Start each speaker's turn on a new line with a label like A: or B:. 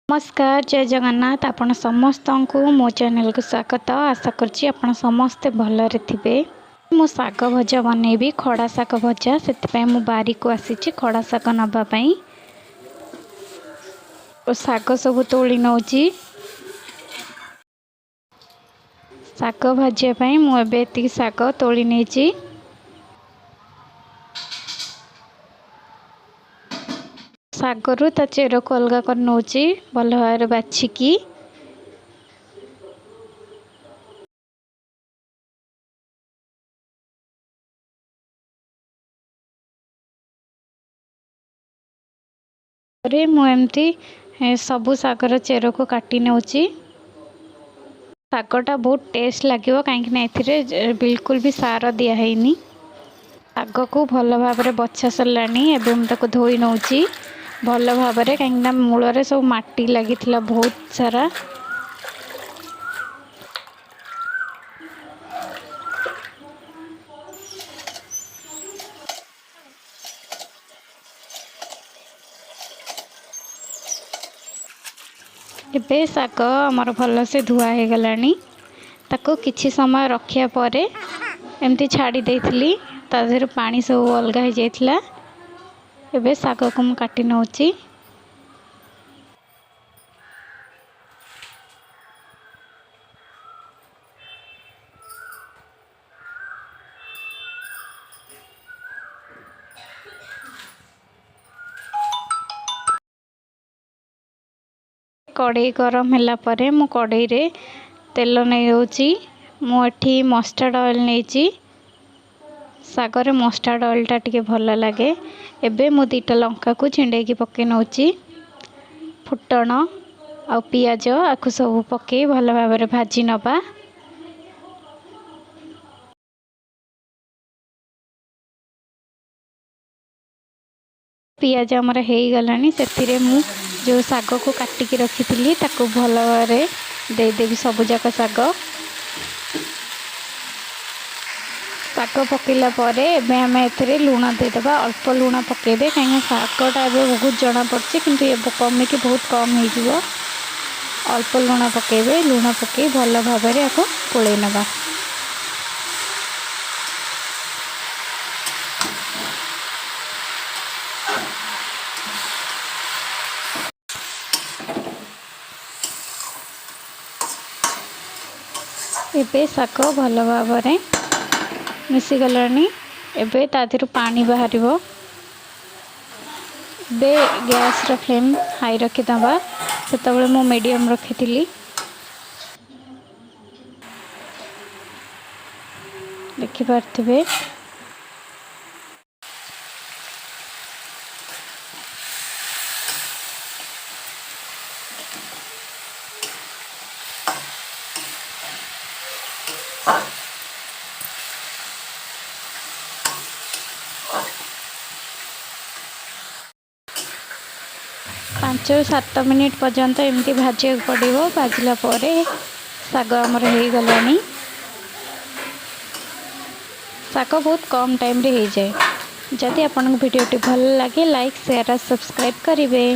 A: नमस्कार जय जगन्नाथ आपण समस्त को मो चैनल को स्वागत आशा करछि आपण समस्ते भलरे थिबे। मो साग भजा बनैबी खड़ा साग भजा से मु बारी को आसी खड़ा साग नबा पई साग सब तोली नौची साग भाजिया पई मु एबे एति साग तोली नेची। सागरु ता चेर को अलगा कर नौची भल भाव बाछिकी मुझे सबू सागर चेर को काटी नौची। सागटा बहुत टेस्ट लगे कहीं बिल्कुल भी सार दिखाई साग को भल भाव बछा सरला मुझे धोई नौची भल भाव कहीं मूल सब माटी लगी बहुत सारा। एबे साग आमर भल से धुआ हो गलानी ताको किछि समय रखिया परे एमती छाड़ी देइथिली तादेर पानी सब अलगा हो जाइथिला। एबे साग को मु काटी नौची। कढ़ई गरम होला परे मु कढ़ई रे तेल नहीं होची मुठी मस्टर्ड ऑयल नहीं सागर मस्टर्ड ऑयल टा टिके भल लगे। एबे मु दीटा लंका को छिंडे की पके नौची फुटण आ पियाज आकु सब पके भल भाव भाजी नबा। पियाज आमर हो गलानी से मु जो साग को काटिकी रखी थी ताको भल भाव देदेवी सबू जाक साग साग पकईला एबे आम ए लुण देदेबा अल्प लुण पकेबे कहीं सागटा बहुत जना पड़े किंतु ये कमी कि बहुत कम हो अल्प लुण पकेबे लुण पकई भल भाव कोड़े नबा। एबे साग भल भाव मिसी गलानी एबे तादिरु पानी बाहर बे गैस रा फ्लेम हाई रखी दबा से मो मीडियम रखी थी देखि पारथिबे। 5-7 मिनिट पर्यंत एमती भाजिया पड़ो भाजला साग आमर हो गलानी। साग बहुत कम टाइम रे हो जाए। जदि आपन वीडियो भल लगे लाइक शेयर और सब्सक्राइब करेंगे।